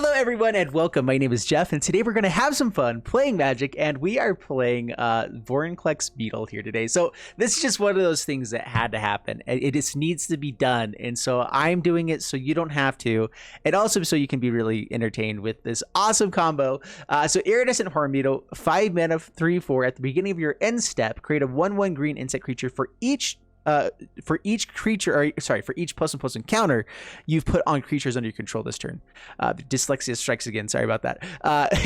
Hello everyone and welcome. My name is Jeff and today we're going to have some fun playing Magic, and we are playing Vorinclex BEETLE here today. So this is just one of those things that had to happen. It just needs to be done, and so I'm doing it so you don't have to, and also so you can be really entertained with this awesome combo. So Iridescent Hornbeetle, 5 mana, 3/4 at the beginning of your end step, create a 1/1 green insect creature for each creature, or sorry, for each +1/+1 encounter you've put on creatures under your control this turn. Dyslexia strikes again, sorry about that.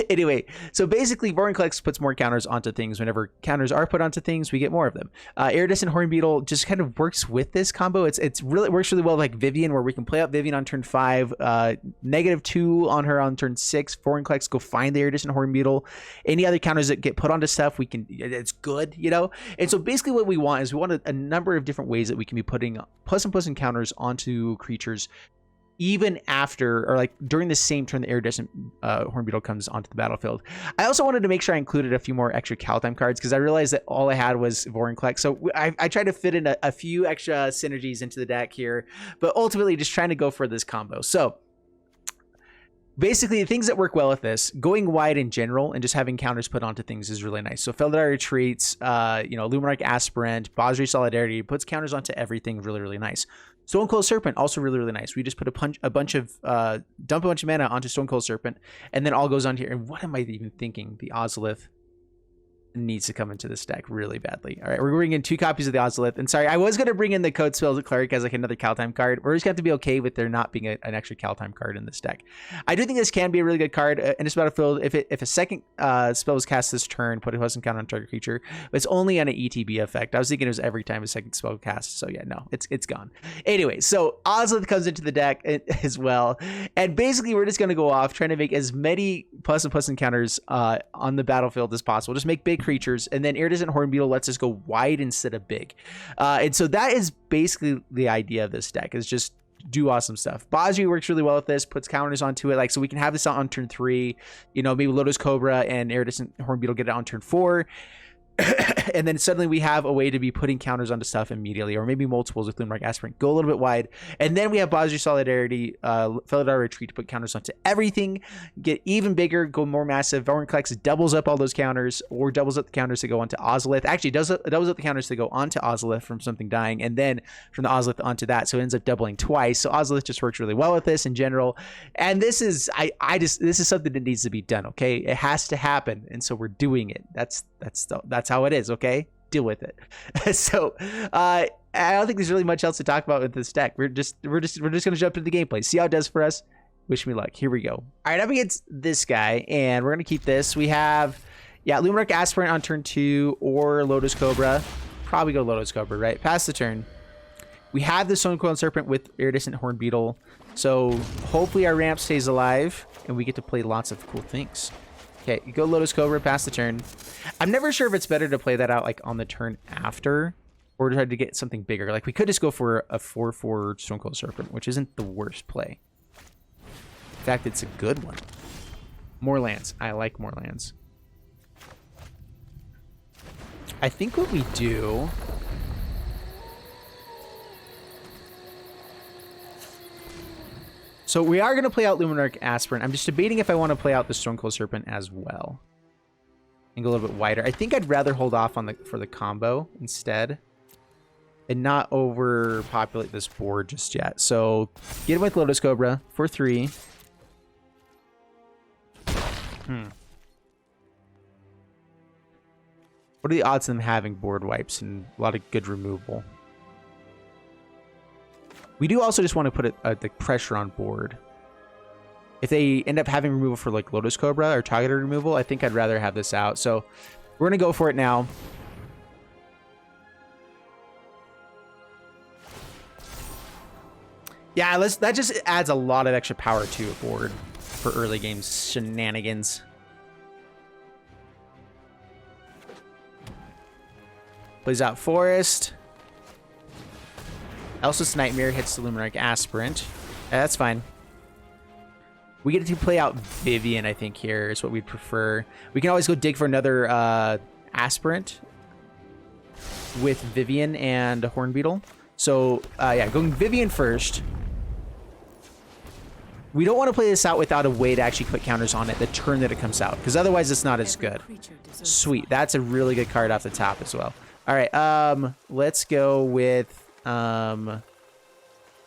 Anyway, so basically Vorinclex puts more counters onto things. Whenever counters are put onto things, we get more of them. Iridescent Hornbeetle just kind of works with this combo. It works really well, like Vivian, where we can play out Vivian on turn 5, -2 on her on turn 6. Vorinclex go find the Iridescent Hornbeetle. Any other counters that get put onto stuff, it's good, you know. And so basically what we want is we want a number of different ways that we can be putting +1/+1 encounters onto creatures even after, or like during the same turn the Iridescent Hornbeetle comes onto the battlefield. I also wanted to make sure I included a few more extra Kaldheim cards because I realized that all I had was Vorinclex. So I tried to fit in a few extra synergies into the deck here, but ultimately just trying to go for this combo. So basically, the things that work well with this, going wide in general and just having counters put onto things is really nice. So Felidar Retreats, Luminarch Aspirant, Basri Solidarity puts counters onto everything, really, really nice. Stonecold Serpent, also really, really nice. We just put dump a bunch of mana onto Stonecold Serpent, and then all goes on here. And what am I even thinking? The Ozolith needs to come into this deck really badly. All right, we're bringing in 2 copies of the Ozolith. And sorry, I was going to bring in the Code Spells Cleric as like another Kaldheim card. We're just going to have to be okay with there not being an extra Kaldheim card in this deck. I do think this can be a really good card in this battlefield. If a second spell was cast this turn, put a +1 counter on target creature, but it's only on an ETB effect. I was thinking it was every time a second spell was cast. So yeah, no, it's gone. Anyway, so Ozolith comes into the deck as well. And basically, we're just going to go off trying to make as many +1/+1 encounters on the battlefield as possible. Just make big creatures, and then Iridescent Hornbeetle lets us go wide instead of big. And so that is basically the idea of this deck, is just do awesome stuff. Basri works really well with this, puts counters onto it, like, so we can have this on turn 3, maybe Lotus Cobra and Iridescent Hornbeetle get it on turn 4. And then suddenly we have a way to be putting counters onto stuff immediately, or maybe multiples with Luminarch Aspirant. Go a little bit wide, and then we have Basri Solidarity, Felidar Retreat to put counters onto everything, get even bigger, go more massive. Vorinclex doubles up all those counters, or doubles up the counters to go onto Ozolith. Actually, doubles up the counters to go onto Ozolith from something dying, and then from the Ozolith onto that, so it ends up doubling twice. So Ozolith just works really well with this in general, and this is this is something that needs to be done. Okay, it has to happen, and so we're doing it. That's how it is. Okay, deal with it. So I don't think there's really much else to talk about with this deck. We're just gonna jump into the gameplay, see how it does for us. Wish me luck. Here we go. All right, up against this guy, and we're gonna keep this. We have Luminarch Aspirant on turn 2 or Lotus Cobra. Probably go Lotus Cobra, right? Pass the turn. We have the Stonecold Serpent with Iridescent Hornbeetle, so hopefully our ramp stays alive and we get to play lots of cool things. Okay, you go Lotus Cobra, pass the turn. I'm never sure if it's better to play that out like on the turn after, or to try to get something bigger. Like, we could just go for a 4/4 Stonecold Serpent, which isn't the worst play. In fact, it's a good one. More lands. I like more lands. I think what we do... So we are going to play out Luminarch Aspirant. I'm just debating if I want to play out the Stonecold Serpent as well and go a little bit wider. I think I'd rather hold off on for the combo instead and not overpopulate this board just yet. So get him with Lotus Cobra for 3. What are the odds of them having board wipes and a lot of good removal? We do also just want to put the pressure on board. If they end up having removal for like Lotus Cobra or targeted removal, I think I'd rather have this out. So we're going to go for it now. Yeah, that just adds a lot of extra power to a board for early game shenanigans. Plays out Forest. Elsa's Nightmare hits the Luminarch Aspirant. That's fine. We get to play out Vivian, I think, here is what we'd prefer. We can always go dig for another Aspirant with Vivian and Hornbeetle. So, yeah, going Vivian first. We don't want to play this out without a way to actually put counters on it the turn that it comes out, because otherwise it's not as good. Sweet. That's a really good card off the top as well. All right. Let's go with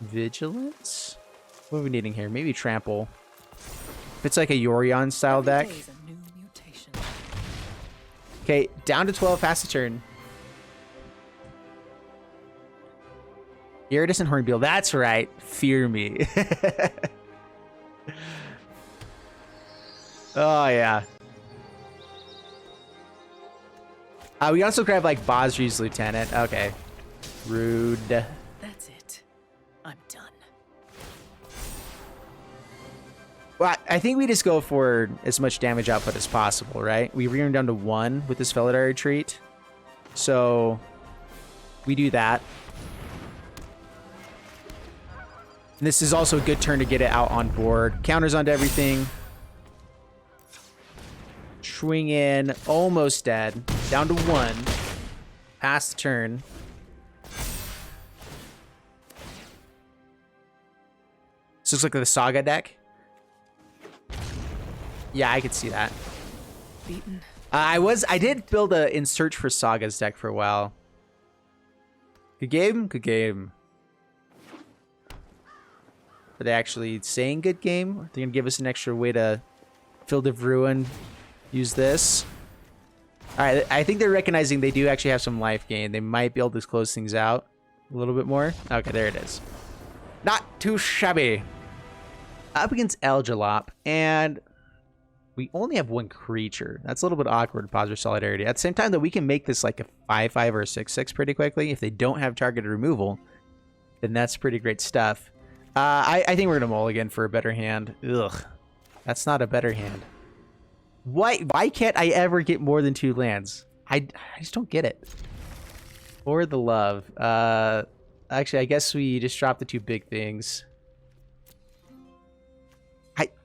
Vigilance. What are we needing here? Maybe Trample. If it's like a Yorion style deck. Okay, down to 12, pass the turn. Iridescent Hornbeal. That's right. Fear me. Oh, yeah. We also grab, like, Basri's Lieutenant. Okay. Rude. That's it. I'm done. Well, I think we just go for as much damage output as possible, right? We rear him down to 1 with this Felidar Retreat. So, we do that. And this is also a good turn to get it out on board. Counters onto everything. Swing in, almost dead. Down to 1. Pass the turn. This looks like the Saga deck. Yeah, I could see that. Beaten. I did build a In Search for Sagas deck for a while. Good game? Good game. Are they actually saying good game? Are they going to give us an extra way to Field of Ruin? Use this. All right, I think they're recognizing they do actually have some life gain. They might be able to close things out a little bit more. Okay, there it is. Not too shabby. Up against Eljalop, and we only have 1 creature. That's a little bit awkward, Positive Solidarity. At the same time, though, we can make this like a 5/5 or a 6/6 pretty quickly. If they don't have targeted removal, then that's pretty great stuff. I think we're going to mulligan for a better hand. Ugh, that's not a better hand. Why can't I ever get more than 2 lands? I just don't get it. For the love. Actually, I guess we just dropped the 2 big things.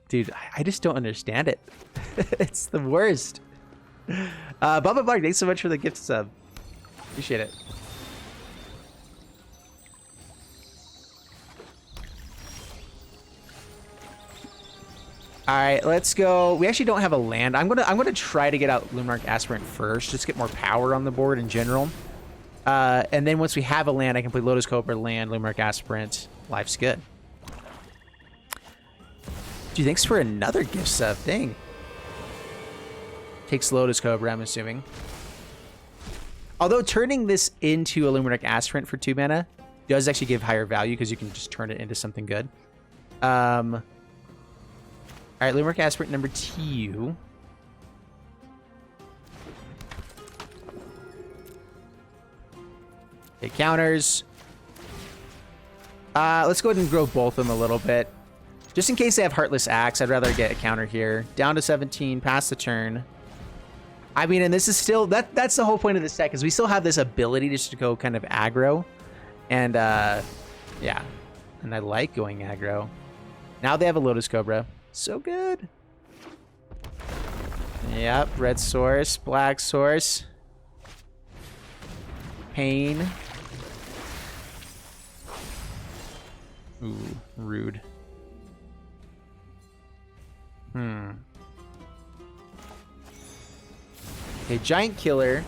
Dude, I just don't understand it. It's the worst. Bubba Bark, thanks so much for the gift sub. Appreciate it. All right, let's go. We actually don't have a land. I'm gonna try to get out Luminarch Aspirant first, just get more power on the board in general. And then once we have a land, I can play Lotus Cobra, land, Luminarch Aspirant. Life's good. Dude, thanks for another gift sub. Dang. Takes Lotus Cobra, I'm assuming. Although turning this into a Luminarch Aspirant for 2 mana does actually give higher value because you can just turn it into something good. All right, Luminarch Aspirant number 2. Okay, counters. Let's go ahead and grow both of them a little bit. Just in case they have Heartless Axe, I'd rather get a counter here. Down to 17, pass the turn. I mean, and this is still... That's the whole point of this deck, is we still have this ability just to go kind of aggro. And, yeah. And I like going aggro. Now they have a Lotus Cobra. So good. Yep, red source, black source. Pain. Ooh, rude. Okay, Giant Killer.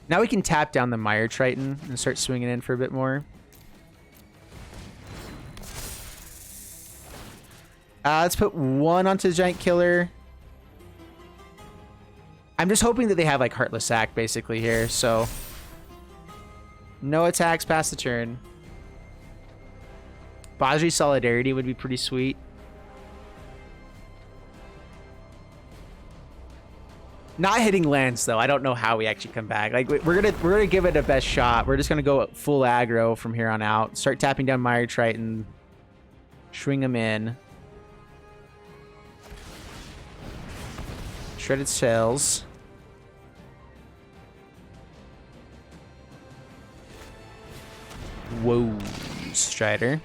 Now we can tap down the Mire Triton and start swinging in for a bit more. Let's put 1 onto the Giant Killer. I'm just hoping that they have like Heartless Act basically here, so no attacks past the turn. Basri Solidarity would be pretty sweet. Not hitting lands though. I don't know how we actually come back. Like we're gonna give it a best shot. We're just gonna go full aggro from here on out. Start tapping down Mire Triton. Swing them in. Shredded Sails. Whoa, Strider.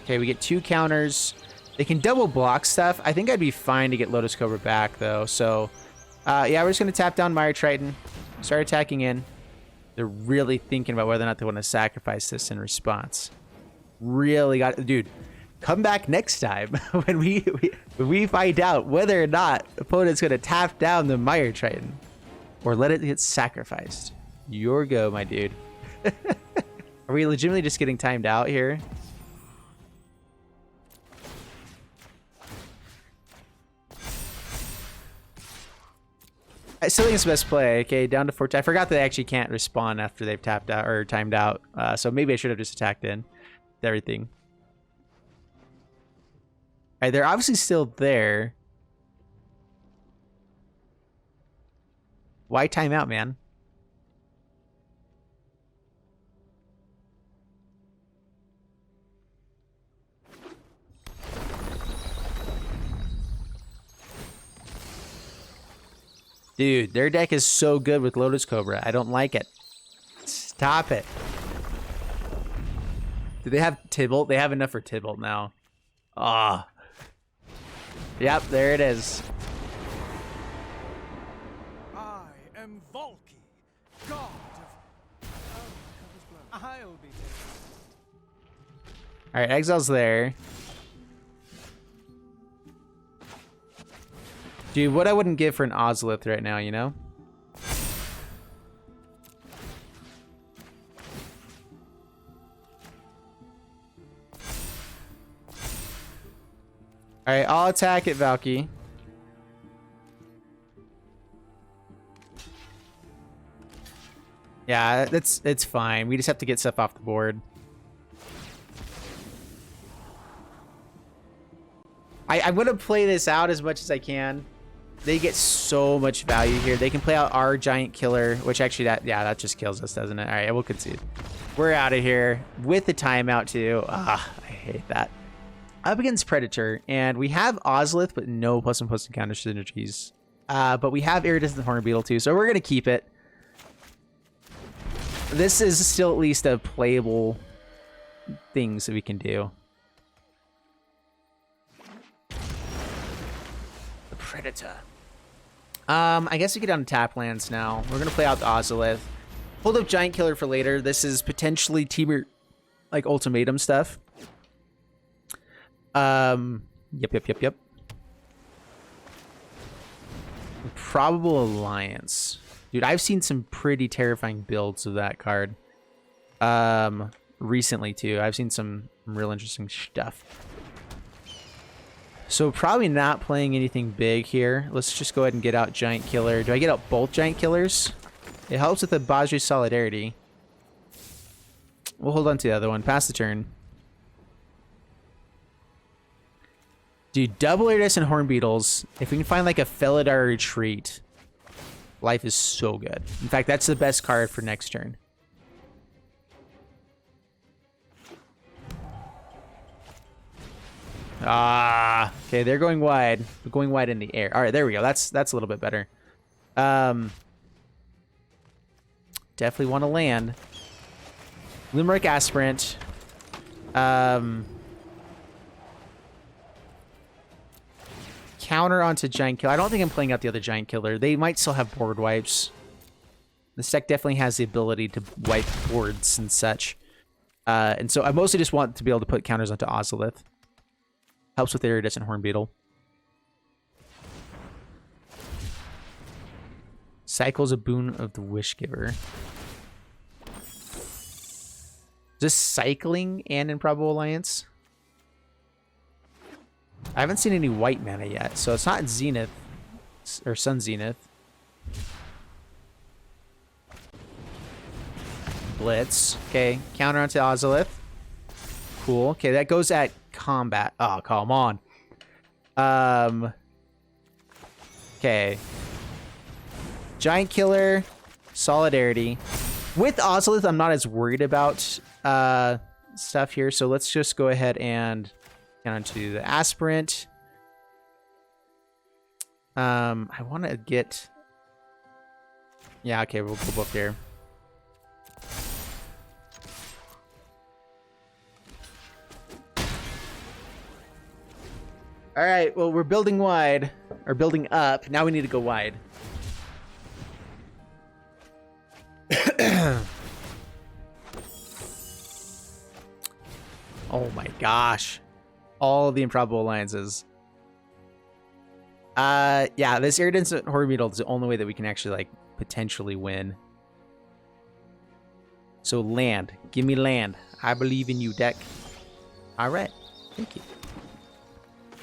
Okay, we get 2 counters. They can double block stuff. I think I'd be fine to get Lotus Cobra back, though. So, yeah, we're just going to tap down Mire Triton. Start attacking in. They're really thinking about whether or not they want to sacrifice this in response. Really got, dude. Come back next time when we find out whether or not opponent's gonna tap down the Mire Triton or let it get sacrificed. Your go, my dude. Are we legitimately just getting timed out here? Selenia's best play. Okay, down to 14. I forgot they actually can't respawn after they've tapped out or timed out. So maybe I should have just attacked in everything. All right, they're obviously still there. Why time out, man? Dude, their deck is so good with Lotus Cobra. I don't like it. Stop it. Do they have Tybalt? They have enough for Tybalt now. Ah. Yep, there it is. I am Volki, god of... I'll be Alright, Exile's there. Dude, what I wouldn't give for an Ozolith right now, you know? Alright, I'll attack it, Valky. Yeah, it's fine. We just have to get stuff off the board. I'm gonna play this out as much as I can. They get so much value here. They can play out our giant killer, which actually that just kills us, doesn't it? All right, we'll concede. We're out of here with the timeout too. Ah, I hate that. Up against Predator, and we have Ozolith, but no +1/+2 counter synergies. But we have Iridescent Horned Beetle too, so we're gonna keep it. This is still at least a playable things that we can do. The Predator. I guess we get on tap lands now. We're gonna play out the Ozolith. Hold up Giant Killer for later. This is potentially Teamer like ultimatum stuff. Yep. Probable Alliance. Dude, I've seen some pretty terrifying builds of that card. Recently too. I've seen some real interesting stuff. So probably not playing anything big here. Let's just go ahead and get out Giant Killer. Do I get out both Giant Killers? It helps with the Bajri Solidarity. We'll hold on to the other one. Pass the turn. Dude, double Iridescent Horned Beetles. If we can find like a Felidar Retreat, life is so good. In fact, that's the best card for next turn. Ah, okay, they're going wide. They're going wide in the air. All right, there we go. That's a little bit better. Definitely want to land. Limerick Aspirant. Counter onto Giant Killer. I don't think I'm playing out the other Giant Killer. They might still have board wipes. This deck definitely has the ability to wipe boards and such. And so I mostly just want to be able to put counters onto Ozolith. Helps with Iridescent Horned Beetle. Cycles a boon of the Wish Giver. Just cycling and Improbable Alliance. I haven't seen any white mana yet, so it's not Zenith or Sun Zenith. Blitz. Okay, counter onto Ozolith. Cool. Okay, that goes at combat. Oh, come on. Okay. Giant Killer, Solidarity. With Ozolith, I'm not as worried about stuff here, so let's just go ahead and get onto the Aspirant. I want to get... Yeah, okay, we'll go both here. All right, well, we're building wide, or building up. Now we need to go wide. Oh my gosh. All the improbable alliances. Yeah, this iridescent horror beetle is the only way that we can actually, like, potentially win. So land. Give me land. I believe in you, deck. All right. Thank you.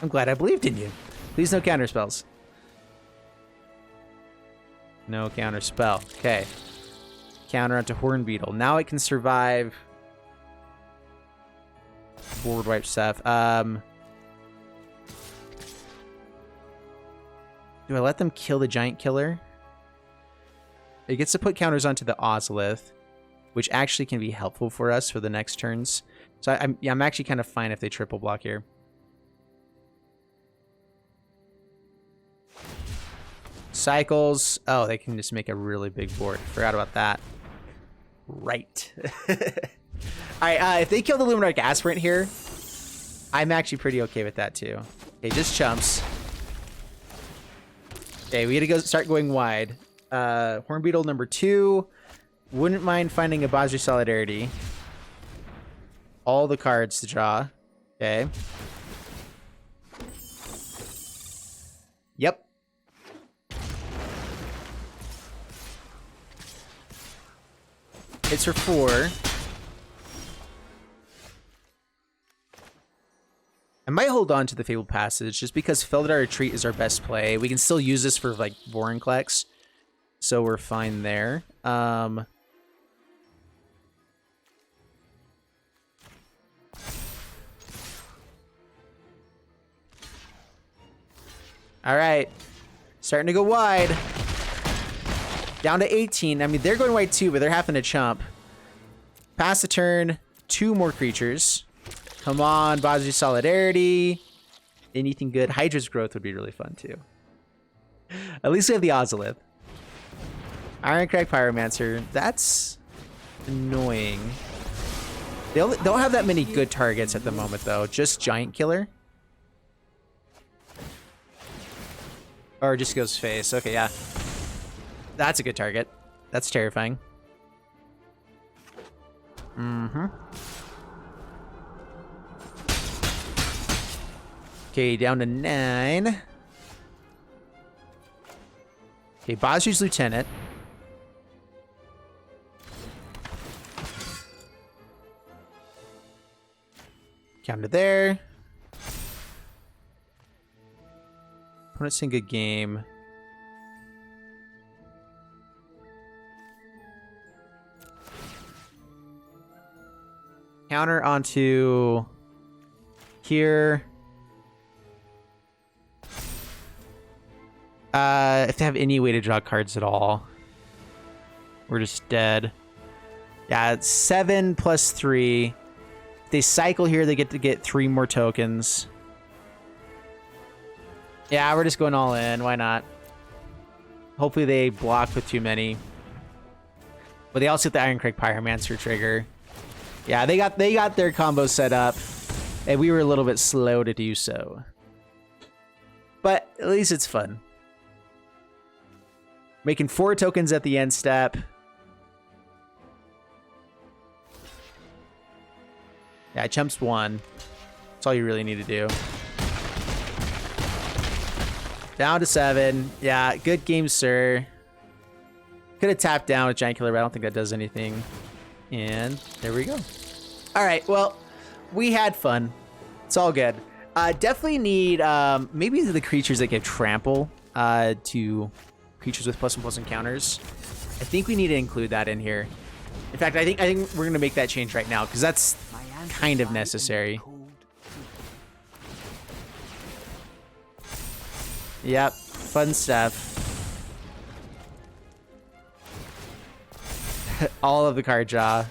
I'm glad I believed in you. Please no counter spells. No counter spell. Okay. Counter onto Horn Beetle. Now it can survive board wipe stuff. Do I let them kill the giant killer? It gets to put counters onto the Ozolith, which actually can be helpful for us for the next turns. So I'm actually kind of fine if they triple block here. Cycles. Oh, they can just make a really big board. Forgot about that. Right. Alright, if they kill the Luminarch Aspirant here, I'm actually pretty okay with that too. Okay, just chumps. Okay, we gotta start going wide. Horn Beetle number 2. Wouldn't mind finding a Basri Solidarity. All the cards to draw. Okay. Yep. Hits for 4. I might hold on to the Fabled Passage just because Feldar Retreat is our best play. We can still use this for, like, Vorinclex, so we're fine there. All right, starting to go wide. Down to 18. I mean, they're going wide too, but they're having to chump. Pass the turn. 2 more creatures. Come on, Basri Solidarity. Anything good? Hydra's Growth would be really fun too. At least we have the Ozolith. Ironcrag Pyromancer. That's annoying. They don't have that many good targets at the moment though. Just Giant Killer. Or just goes face. Okay, yeah. That's a good target. That's terrifying. Mm-hmm. Okay, down to 9. Okay, Basri's Lieutenant. Counter there. Opponent's in good game. Counter onto here. If they have any way to draw cards at all, we're just dead. Yeah, it's 7 plus 3. If they cycle here, they get to get 3 more tokens. Yeah, we're just going all in. Why not? Hopefully they block with too many. But they also get the Ironcrag Pyromancer trigger. Yeah, they got their combo set up, and we were a little bit slow to do so. But at least it's fun. Making 4 tokens at the end step. Yeah, chumps 1. That's all you really need to do. Down to 7. Yeah, good game, sir. Could have tapped down with Giant Killer, but I don't think that does anything. And there we go. All right, well, we had fun. It's all good. Definitely need maybe the creatures that get trample to creatures with +1/+1 encounters. I think we need to include that in here. In fact, I think we're gonna make that change right now because that's kind of necessary. Yep, fun stuff. All of the card draw.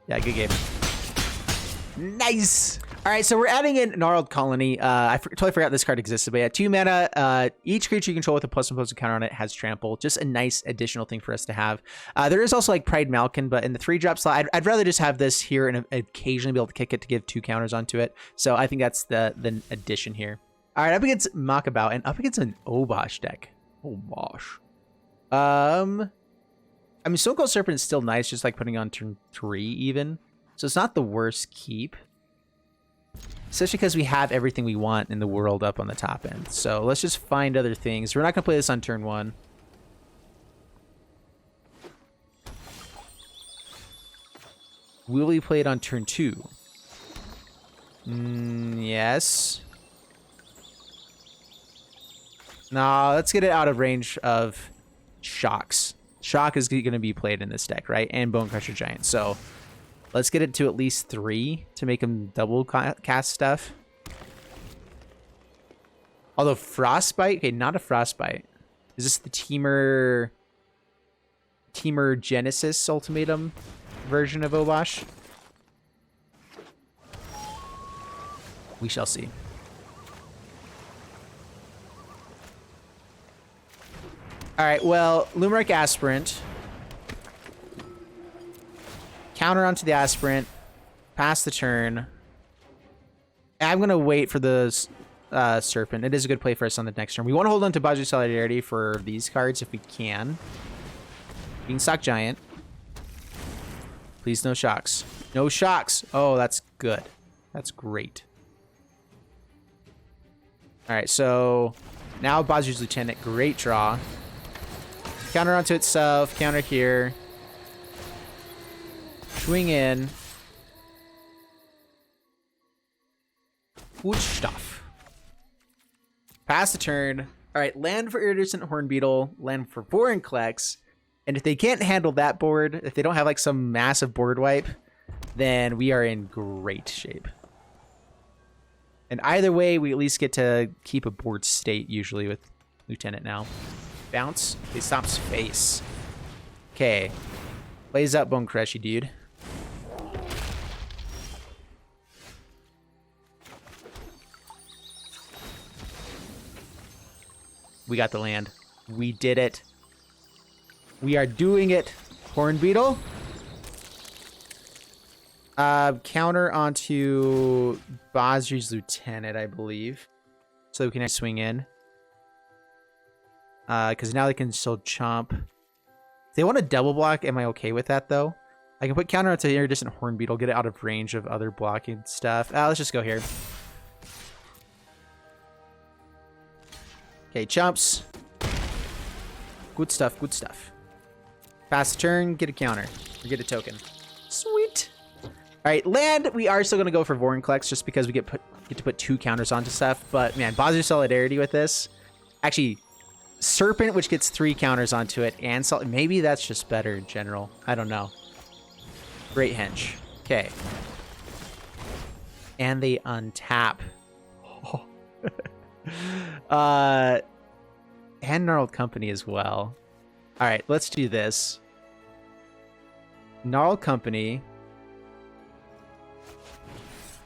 Yeah, good game. Nice. All right, so we're adding in Gnarled Colony. I totally forgot this card existed, but yeah, 2 mana. Each creature you control with a +1/+1 counter on it has trample. Just a nice additional thing for us to have. There is also like Pride Malkin, but in the 3-drop slot, I'd rather just have this here and occasionally be able to kick it to give 2 counters onto it. So I think that's the addition here. All right, up against Makabout and up against an Obosh deck. Obosh. I mean, Stone Cold Serpent is still nice, just like putting on turn 3 even. So it's not the worst keep. Especially because we have everything we want in the world up on the top end. So let's just find other things. We're not going to play this on turn 1. Will we play it on turn 2? Yes. No, let's get it out of range of shocks. Shock is going to be played in this deck, right? And Bone Crusher Giant. So let's get it to at least 3 to make him double cast stuff. Although Frostbite, okay, not a Frostbite. Is this the Teamer Genesis Ultimatum version of Obosh? We shall see. All right, well, Lumeric Aspirant. Counter onto the Aspirant. Pass the turn. I'm going to wait for the Serpent. It is a good play for us on the next turn. We want to hold on to Bazu Solidarity for these cards if we can. Beanstalk Giant. Please no shocks. No shocks. Oh, that's good. That's great. All right, so now Bazu's Lieutenant. Great draw. Counter onto itself. Counter here. Swing in. Good stuff. Pass the turn. All right, land for Iridescent Horn Beetle. Land for Vorinclex. And if they can't handle that board, if they don't have like some massive board wipe, then we are in great shape. And either way, we at least get to keep a board state usually with Lieutenant now. Bounce. He stops face. Okay. Plays up Bone Crushy, dude. We got the land. We did it. We are doing it. Horn Beetle. Counter onto Bazu's Lieutenant, I believe. So we can swing in. Because now they can still chomp. If they want to double block, am I okay with that, though? I can put counter onto Iridescent Horn Beetle, get it out of range of other blocking stuff. Let's just go here. Okay, chumps. Good stuff, good stuff. Pass the turn, get a counter. Or get a token. Sweet. Alright, land, we are still going to go for Vorinclex just because we get to put 2 counters onto stuff. But, man, Bazu Solidarity with this. Actually, Serpent, which gets 3 counters onto it, and maybe that's just better in general. I don't know. Great hench. Okay. And they untap. And Gnarled Company as well. Alright, let's do this. Gnarled Company.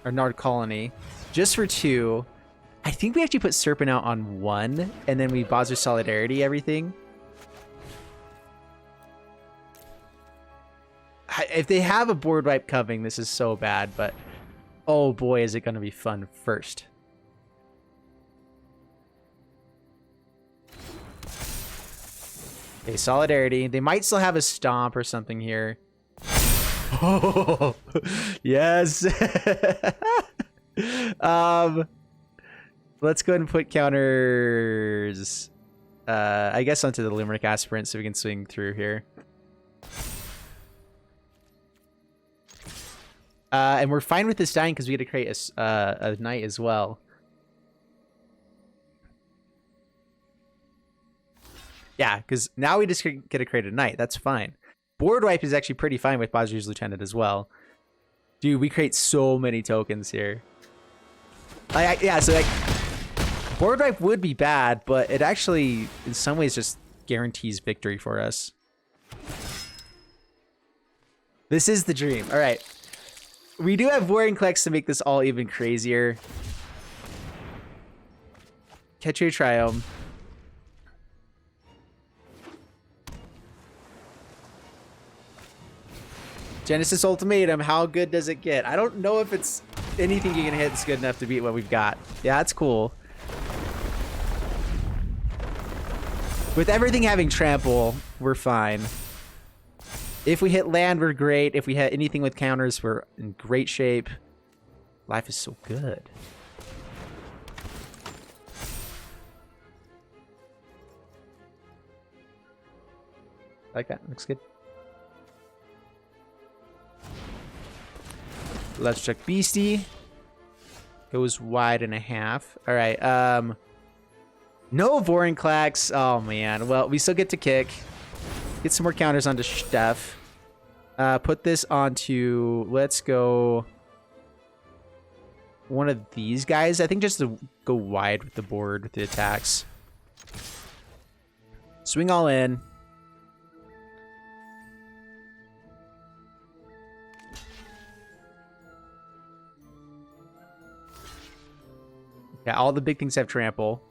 Or Gnarled Colony. Just for 2. I think we actually put Serpent out on 1, and then we Bazu Solidarity everything. If they have a board wipe coming, this is so bad, but oh boy, is it going to be fun first. Okay, Solidarity. They might still have a Stomp or something here. Oh, yes. Let's go ahead and put counters, I guess, onto the Limerick Aspirant so we can swing through here. And we're fine with this dying because we get to create a knight as well. Yeah, because now we just get to create a knight. That's fine. Board wipe is actually pretty fine with Bazu's Lieutenant as well. Dude, we create so many tokens here. Yeah, so like, board wipe would be bad, but it actually, in some ways, just guarantees victory for us. This is the dream. All right. We do have Vorinclex to make this all even crazier. Catch your Triome. Genesis Ultimatum, how good does it get? I don't know if it's anything you can hit that's good enough to beat what we've got. Yeah, that's cool. With everything having trample, we're fine. If we hit land, we're great. If we hit anything with counters, we're in great shape. Life is so good. Like that. Looks good. Let's check Beastie. Goes wide and a half. All right. No Vorinclex. Oh, man. Well, we still get to kick. Get some more counters onto Steph. Put this onto... Let's go... one of these guys. I think just to go wide with the board with the attacks. Swing all in. Yeah, all the big things have trample.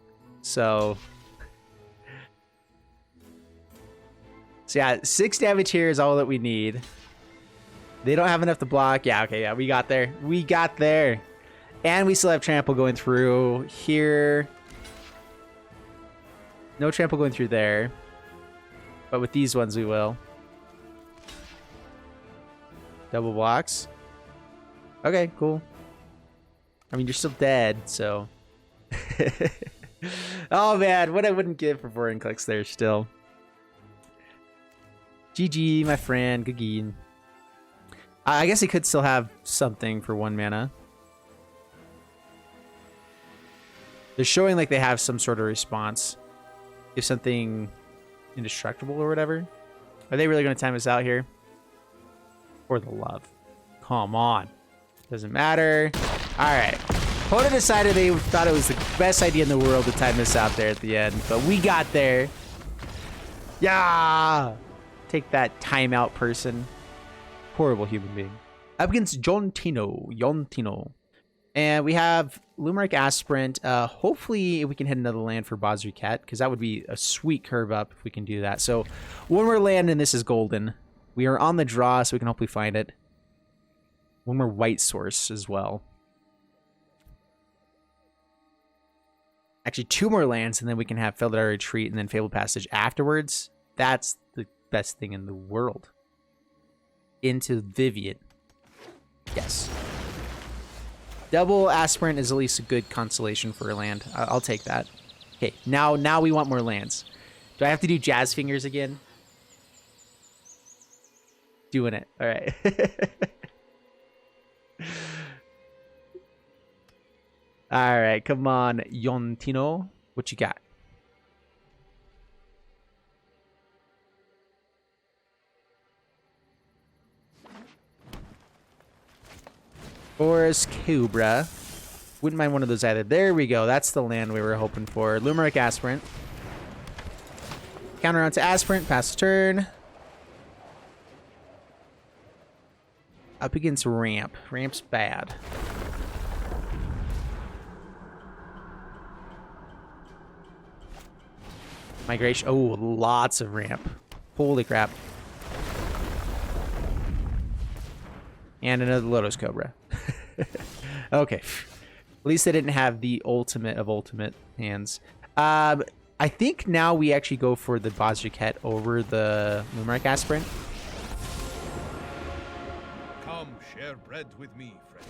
So yeah, 6 damage here is all that we need. They don't have enough to block. Yeah, okay, yeah, we got there. We got there. And we still have trample going through here. No trample going through there. But with these ones, we will. Double blocks. Okay, cool. I mean, you're still dead, so... Oh, man, what I wouldn't give for Vorinclex there still. GG, my friend. Good game. I guess he could still have something for 1 mana. They're showing like they have some sort of response. If something indestructible or whatever. Are they really going to time us out here? For the love. Come on. Doesn't matter. All right. Opponent decided they thought it was the best idea in the world to time us out there at the end. But we got there. Yeah. Take that timeout person. Horrible human being. Up against Jontino. And we have Lumeric Aspirant. Hopefully we can hit another land for Vorinclex, because that would be a sweet curve up if we can do that. So one more land and this is golden. We are on the draw, so we can hopefully find it. One more white source as well. Actually, 2 more lands, and then we can have Felidar Retreat and then Fabled Passage afterwards. That's the best thing in the world. Into Vivian. Yes. Double Aspirant is at least a good consolation for a land. I'll take that. Okay, now we want more lands. Do I have to do Jazz Fingers again? Doing it. All right. All right, come on, Jontino. What you got? Forest Cobra. Wouldn't mind one of those either. There we go. That's the land we were hoping for. Lumeric Aspirant. Counter onto Aspirant. Pass turn. Up against Ramp. Ramp's bad. Migration. Oh, lots of Ramp. Holy crap. And another Lotus Cobra. Okay. At least they didn't have the ultimate of ultimate hands. I think now we actually go for the Vorinclex over the Lumeric Aspirant. Come share bread with me, friend.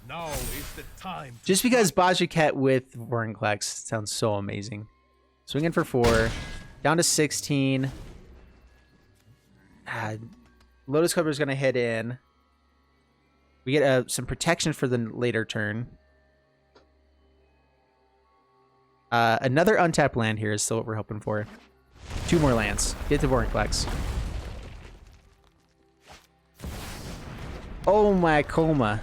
Now is the time. Just because Vorinclex with Vorinclex sounds so amazing. Swinging for 4. Down to 16. Lotus Cobra is going to hit in. We get some protection for the later turn. Another untapped land here is still what we're hoping for. 2 more lands. Get to Vorinclex. Oh my coma.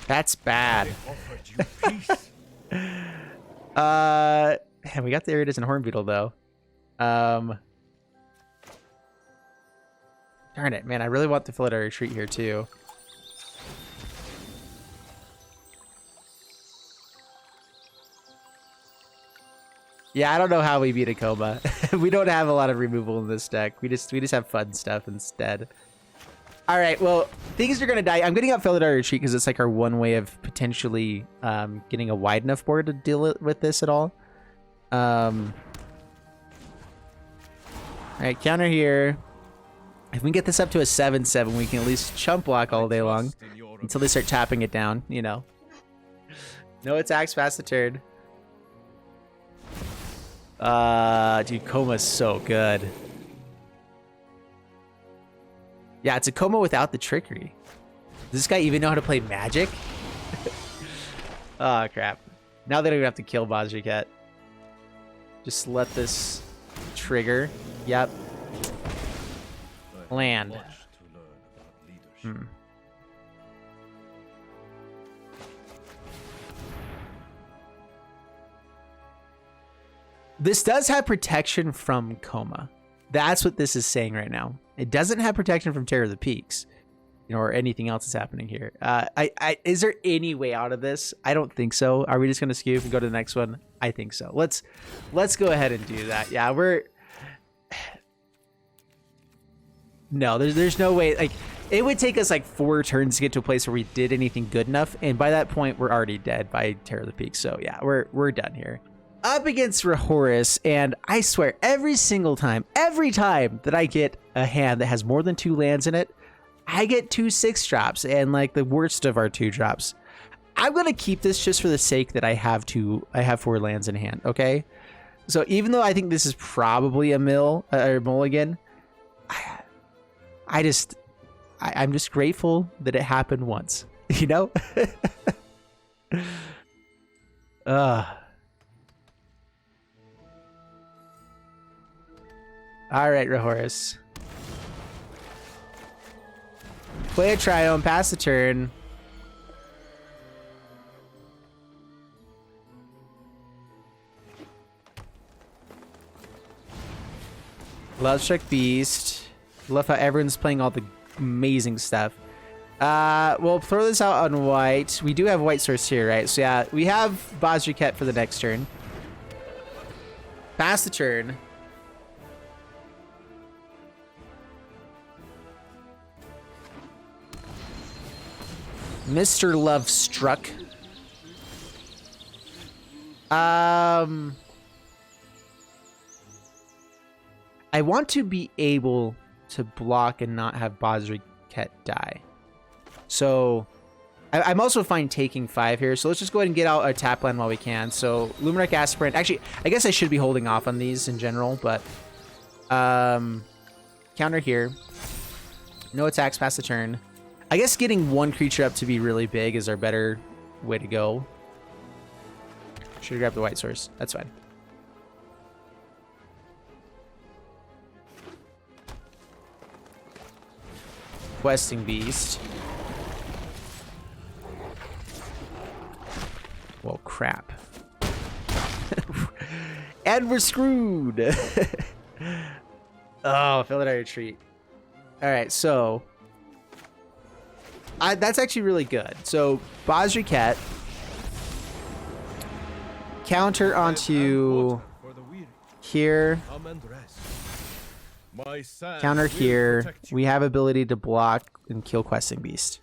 That's bad. Man, we got the Iridescent Horn Beetle though. Darn it, man. I really want the Felidar Retreat here, too. Yeah, I don't know how we beat a coma. We don't have a lot of removal in this deck. We just have fun stuff instead. All right, well, things are going to die. I'm getting out Felidar Retreat because it's like our one way of potentially getting a wide enough board to deal with this at all. right, counter here. If we can get this up to a 7/7, we can at least chump block all day long until they start tapping it down, you know. No attacks past the turn. Dude, Coma's so good. Yeah, it's a Coma without the trickery. Does this guy even know how to play Magic? Oh, crap. Now they don't even have to kill Vorinclex. Just let this trigger. Yep. Land. This does have protection from Coma. That's what this is saying right now. It doesn't have protection from Terror of the Peaks, you know, or anything else that's happening here. Is there any way out of this? I don't think so. Are we just gonna skip and go to the next one? I think so. Let's go ahead and do that. Yeah, we're. No, there's no way. Like, it would take us like 4 turns to get to a place where we did anything good enough, and by that point, we're already dead by Terror of the Peaks. So yeah, we're done here. Up against Rahoris, and I swear every time that I get a hand that has more than 2 lands in it, I get 2 6-drops and like the worst of our 2-drops. I'm gonna keep this just for the sake that I have 4 lands in hand. Okay, so even though I think this is probably a mulligan, I'm just grateful that it happened once, you know. All right, Rahoris. Play a Triome, pass the turn. Love Struck Beast. Love how everyone's playing all the amazing stuff. We'll throw this out on white. We do have white source here, right? So yeah, we have Vorinclex for the next turn. Pass the turn. Mr. Love Struck. I want to be able to block and not have Vorinclex die. So I'm also fine taking 5 here. So let's just go ahead and get out our tap land while we can. So Luminarch Aspirant. Actually, I guess I should be holding off on these in general, but counter here. No attacks past the turn. I guess getting 1 creature up to be really big is our better way to go. Should have grabbed the white source. That's fine. Questing Beast. Well, crap. And we're screwed. Oh, fill it our retreat. All right, so that's actually really good. So Vorinclex, counter onto here, counter here. We have ability to block and kill Questing Beast.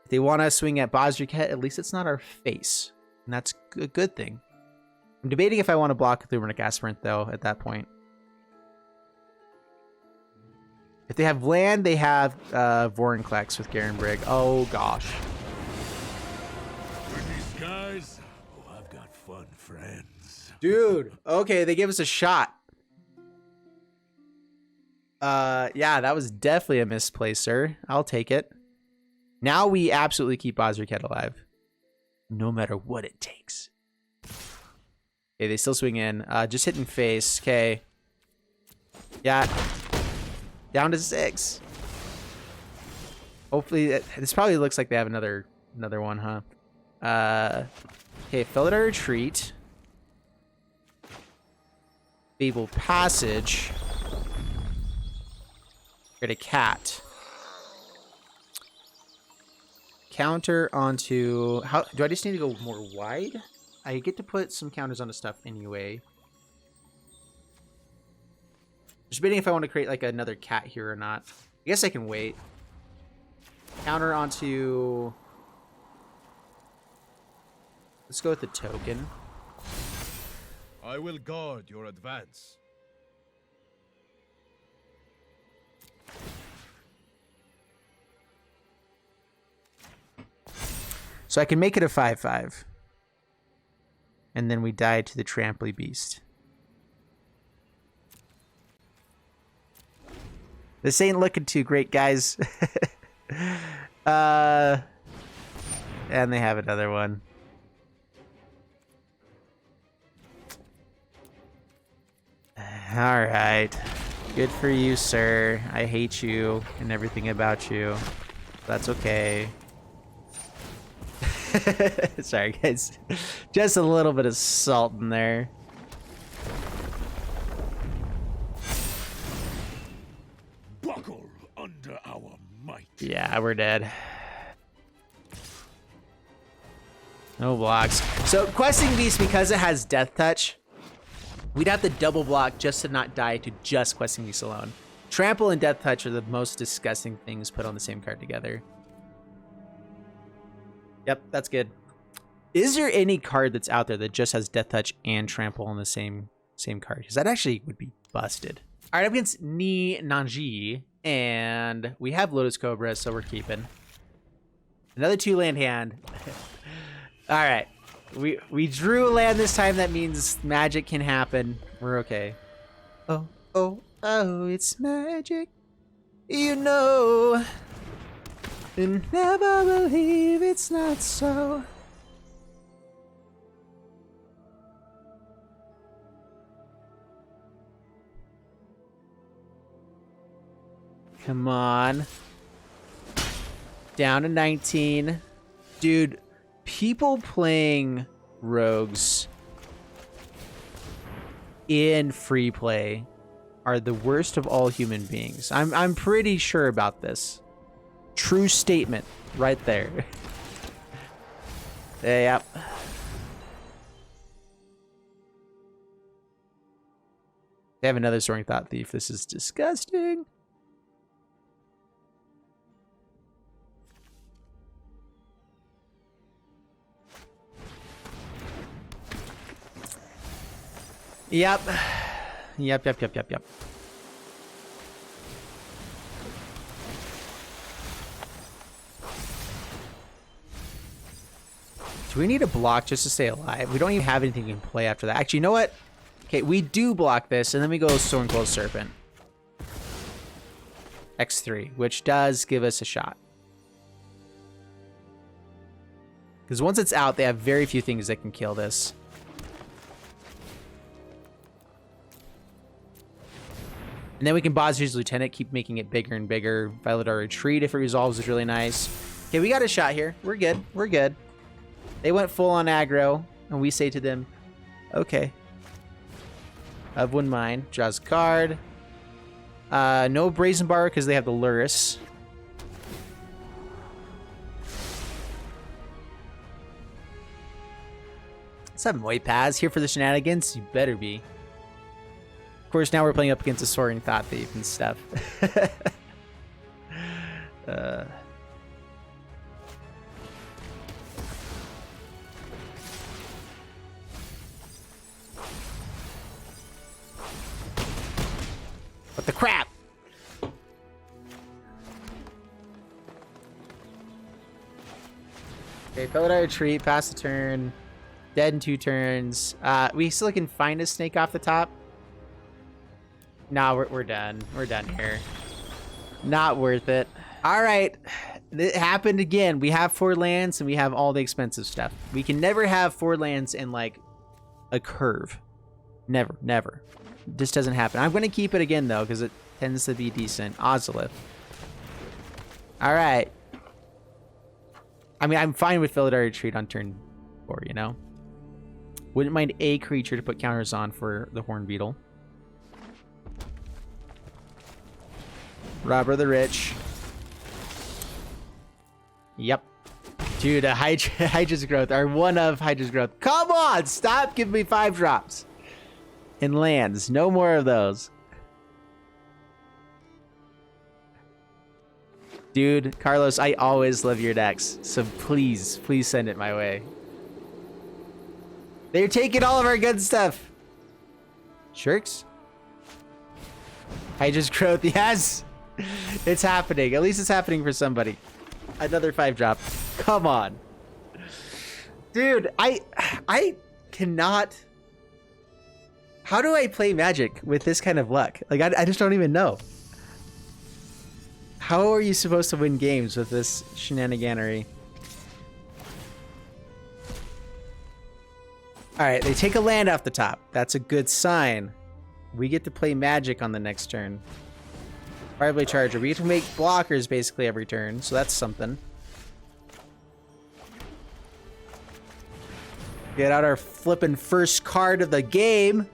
If they want to swing at Vorinclex, at least it's not our face, and that's a good thing. I'm debating if I want to block Luminarch Aspirant though at that point. If they have land, they have Vorinclex with Garen Brigg. Oh gosh. With these guys, I've got fun friends. Dude, okay, they give us a shot. Yeah, that was definitely a misplay, sir. I'll take it. Now we absolutely keep Vorinclex alive. No matter what it takes. Okay, they still swing in. Just hitting face. Okay. Yeah. Down to 6. Hopefully, this probably looks like they have another one, huh? Okay, fill it our retreat. Fable Passage. Get a cat. Counter onto... How do I just need to go more wide? I get to put some counters onto stuff anyway. Just debating if I want to create like another cat here or not. I guess I can wait. Counter onto... Let's go with the token. I will guard your advance. So I can make it a 5/5. And then we die to the Tramply Beast. This ain't looking too great, guys. And they have another one. Alright. Good for you, sir. I hate you and everything about you. That's okay. Sorry, guys. Just a little bit of salt in there. Buckle under our might. Yeah, we're dead. No blocks. So questing beast, because it has death touch, we'd have to double block just to not die to just questing beast alone. Trample and death touch are the most disgusting things put on the same card together. Yep, that's good. Is there any card that's out there that just has death touch and trample on the same card? Because that actually would be busted. All right, up against Ni Nanji, and we have Lotus Cobra, so we're keeping. Another 2-land hand. All right, we drew a land this time. That means magic can happen. We're okay. Oh, oh, oh, it's magic. You know, and never believe it's not so. Come on. Down to 19. Dude, people playing rogues in free play are the worst of all human beings. I'm pretty sure about this. True statement right there. Yep. They have another Soaring Thought Thief. This is disgusting. Yep. Yep. Do we need a block just to stay alive? We don't even have anything in play after that. Actually, you know what? Okay, we do block this, and then we go Stormclosed Serpent. X3, which does give us a shot. Because once it's out, they have very few things that can kill this. And then we can Bosri's Lieutenant, keep making it bigger and bigger. Violetar Retreat, if it resolves, is really nice. Okay, we got a shot here. We're good. We're good. They went full on aggro, and we say to them, okay. Of one mind. Draws a card. No Brazen Bar because they have the Luris. What's up, Moipaz? Here for the shenanigans? You better be. Of course, now we're playing up against a Soaring Thought Thief and stuff. What the crap? Okay, Violetar Retreat, pass the turn. Dead in 2 turns. We still can find a snake off the top. No, we're done. We're done here. Not worth it. All right. It happened again. We have 4 lands and we have all the expensive stuff. We can never have 4 lands in like a curve. Never, never. This doesn't happen. I'm going to keep it again though because it tends to be decent. Ozolith. All right. I mean, I'm fine with Violetar Retreat on turn 4, you know? Wouldn't mind a creature to put counters on for the Horn Beetle. Robber the Rich. Yep. Dude, Hydra's Growth, or one of Hydra's Growth. Come on, stop giving me 5 drops. And lands, no more of those. Dude, Carlos, I always love your decks, so please, please send it my way. They're taking all of our good stuff. Shirks? Hydra's Growth, yes! It's happening. At least it's happening for somebody. Another 5 drop. Come on. Dude, I cannot. How do I play Magic with this kind of luck? Like, I just don't even know. How are you supposed to win games with this shenaniganery? Alright, they take a land off the top. That's a good sign. We get to play Magic on the next turn. Fireblade Charger. We get to make blockers basically every turn, so that's something. Get out our flippin' first card of the game.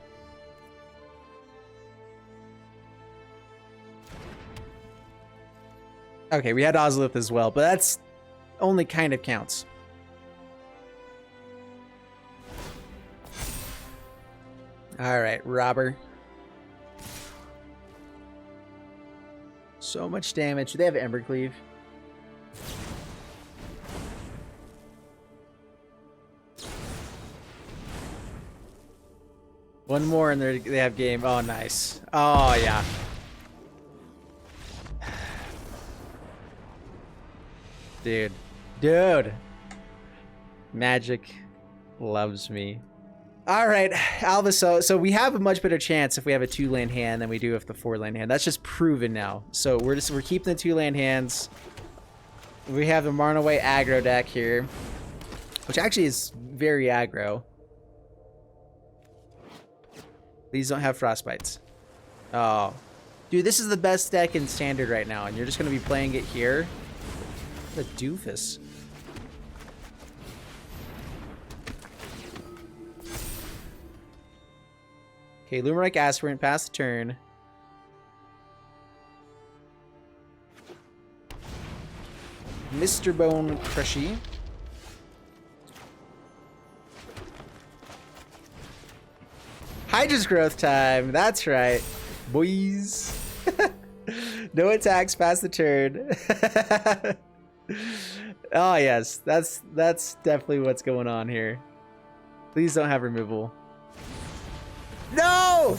Okay, we had Ozolith as well, but that's only kind of counts. All right, Robber. So much damage. Do they have Embercleave? One more and they have game. Oh, nice. Oh, yeah. Dude. Magic loves me. All right, Alva, so we have a much better chance if we have a 2-land hand than we do if the 4-land hand. That's just proven now. So we're keeping the 2-land hands. We have the Marnaway aggro deck here, which actually is very aggro. These don't have Frostbites. Oh. Dude, this is the best deck in Standard right now, and you're just going to be playing it here? What a doofus. Okay, Lumarike Aspirant, pass the turn. Mr. Bone Crushy. Hydra's growth time. That's right, boys. No attacks, pass the turn. Oh yes, that's definitely what's going on here. Please don't have removal. No!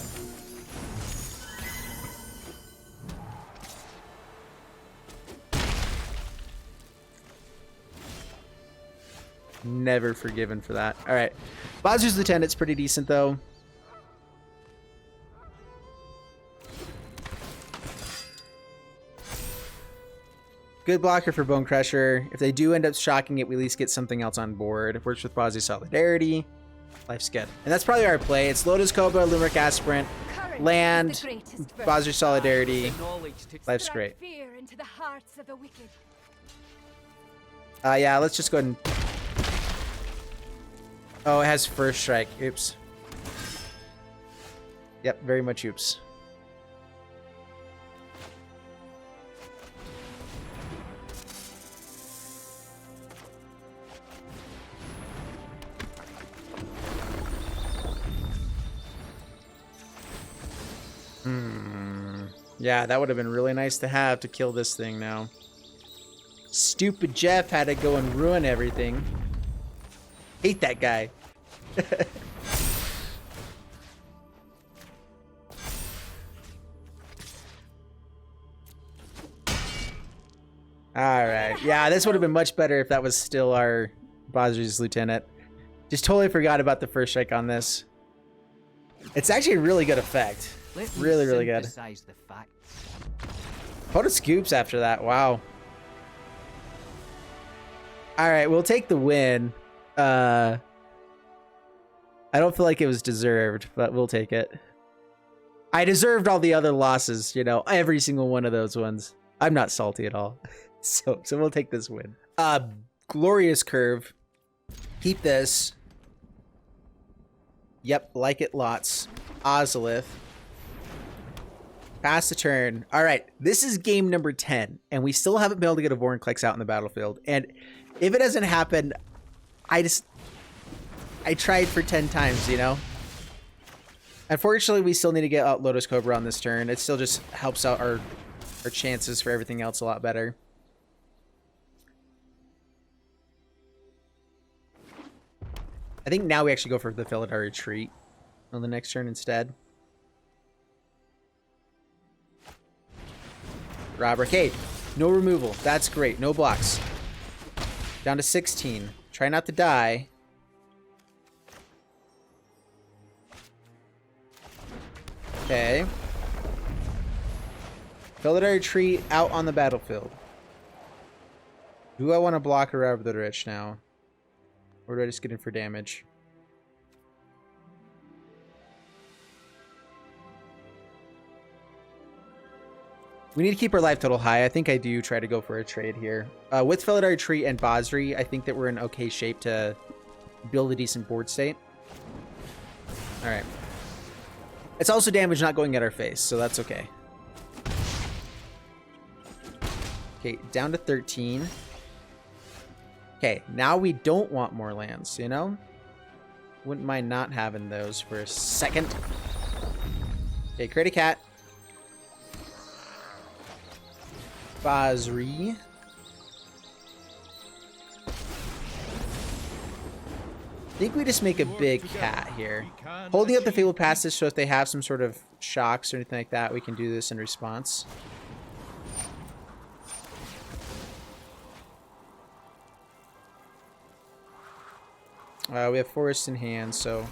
Never forgiven for that. All right, Bowser's Lieutenant's pretty decent though. Good blocker for Bone Crusher. If they do end up shocking it, we at least get something else on board. It works with Bowser's Solidarity. Life's good. And that's probably our play. It's Lotus Cobra, Lumarike Aspirant, land, Bowser's Solidarity. Life's great. Yeah, let's just go ahead and... Oh, it has First Strike. Oops. Yep, very much oops. Yeah, that would have been really nice to have to kill this thing now. Stupid Jeff had to go and ruin everything. Hate that guy. Alright. Yeah, this would have been much better if that was still our Bowser's Lieutenant. Just totally forgot about the First Strike on this. It's actually a really good effect. Really, really good. Opponent scoops after that. Wow. Alright, we'll take the win. I don't feel like it was deserved, but we'll take it. I deserved all the other losses, you know, every single one of those ones. I'm not salty at all. So we'll take this win. Glorious Curve. Keep this. Yep, like it lots. Ozolith. Pass the turn. All right, this is game number 10, and we still haven't been able to get a Vorinclex out in the battlefield. And if it doesn't happen, I tried for 10 times, you know? Unfortunately, we still need to get out Lotus Cobra on this turn. It still just helps out our chances for everything else a lot better. I think now we actually go for the Felidar Retreat on the next turn instead. Robber. Okay, no removal. That's great. No blocks. Down to 16. Try not to die. Okay. Felidar Retreat out on the battlefield. Do I want to block her over the Rich now? Or do I just get in for damage? We need to keep our life total high. I think I do try to go for a trade here. With Felidar Retreat and Basri, I think that we're in okay shape to build a decent board state. Alright. It's also damage not going at our face, so that's okay. Okay, down to 13. Okay, now we don't want more lands, you know? Wouldn't mind not having those for a second. Okay, create a cat. Basri. I think we just make a big cat here. Holding up the Fabled Passage, so if they have some sort of shocks or anything like that, we can do this in response. We have Forest in hand, so...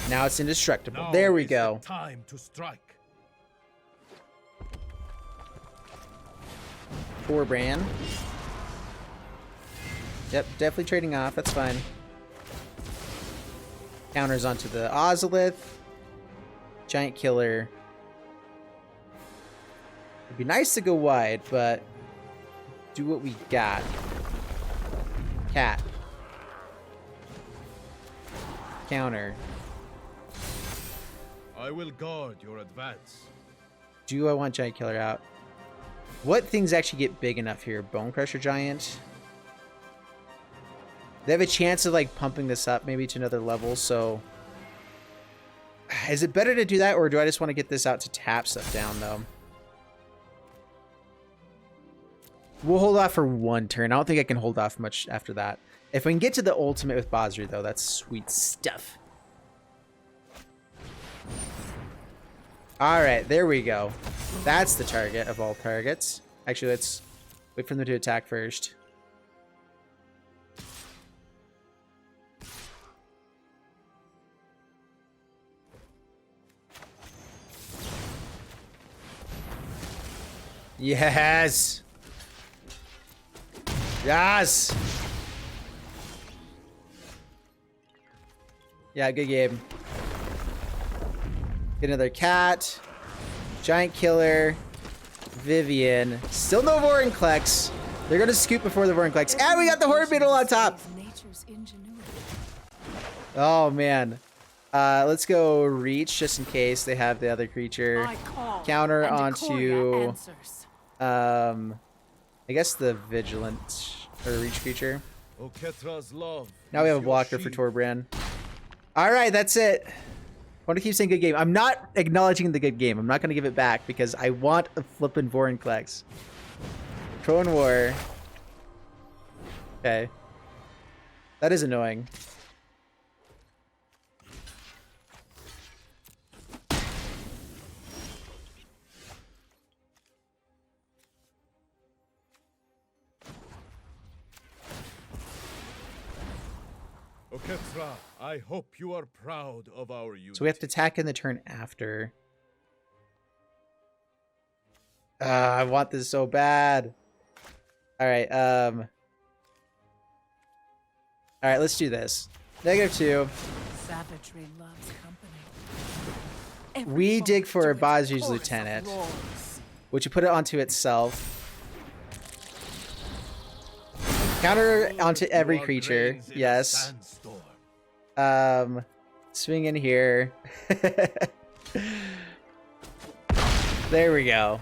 Now it's indestructible. Now there we is go. the time to strike. Torbran. Yep, definitely trading off. That's fine. Counters onto the Ozolith. Giant Killer. It'd be nice to go wide, but do what we got. Cat. Counter. I will guard your advance. Do I want Giant Killer out? What things actually get big enough here? Bone Crusher Giant. They have a chance of like pumping this up maybe to another level, so is it better to do that, or do I just want to get this out to tap stuff down though? We'll hold off for one turn. I don't think I can hold off much after that. If we can get to the ultimate with Basri though, that's sweet stuff. Alright, there we go. That's the target of all targets. Actually, let's wait for them to attack first. Yes! Yes! Yeah, good game. Get another cat. Giant Killer. Vivian. Still no Vorinclex. They're gonna scoop before the Vorinclex. And we got the Horde Beetle on top! Oh, man. Let's go Reach, just in case they have the other creature. Counter onto... I guess the Vigilant or Reach creature. Now we have a blocker for Torbran. Alright, that's it. I want to keep saying good game. I'm not acknowledging the good game. I'm not going to give it back because I want a flippin' Vorinclex. Throne War. Okay. That is annoying. Oketra, I hope you are proud of our unit. So we have to attack in the turn after. I want this so bad. Alright, alright, let's do this. -2. Savagery loves company. We dig for a Basri's Lieutenant, which you put it onto itself. Counter onto every creature. Yes. Swing in here. There we go.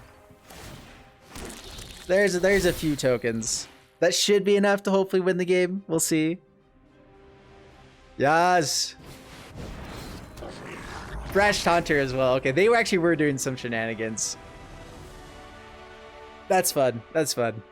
There's a few tokens. That should be enough to hopefully win the game. We'll see. Yes. Thrashed Hunter as well. Okay, they were doing some shenanigans. That's fun. That's fun.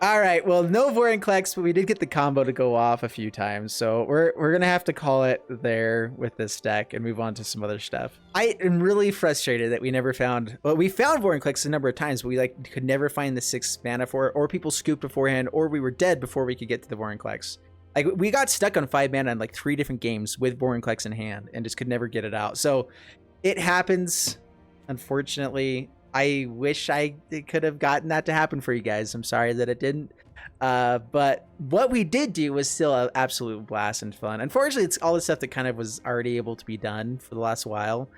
All right, well, no Vorinclex, but we did get the combo to go off a few times, so we're gonna have to call it there with this deck and move on to some other stuff. I am really frustrated that we never found... Well, we found Vorinclex a number of times, but we could never find the 6 mana for it, or people scooped beforehand, or we were dead before we could get to the Vorinclex. Like we got stuck on 5 mana in like 3 different games with Vorinclex in hand and just could never get it out. So it happens. Unfortunately, I wish I could have gotten that to happen for you guys. I'm sorry that it didn't. But what we did do was still an absolute blast and fun. Unfortunately, it's all the stuff that kind of was already able to be done for the last while.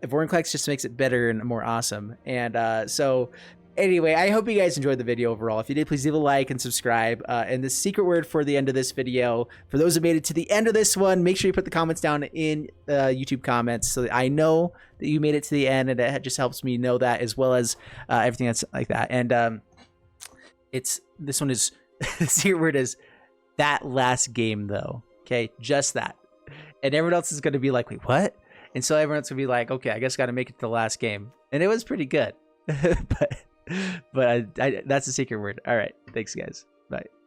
Vorinclex just makes it better and more awesome. And so anyway, I hope you guys enjoyed the video overall. If you did, please leave a like and subscribe. And the secret word for the end of this video, for those who made it to the end of this one, make sure you put the comments down in YouTube comments so that I know that you made it to the end, and it just helps me know that, as well as everything that's like that. And this one is the secret word is that last game though. Okay, just that. And everyone else is going to be like, wait, what? And so everyone's going to be like, okay, I guess got to make it to the last game. And it was pretty good. but that's the secret word. All right. Thanks, guys. Bye.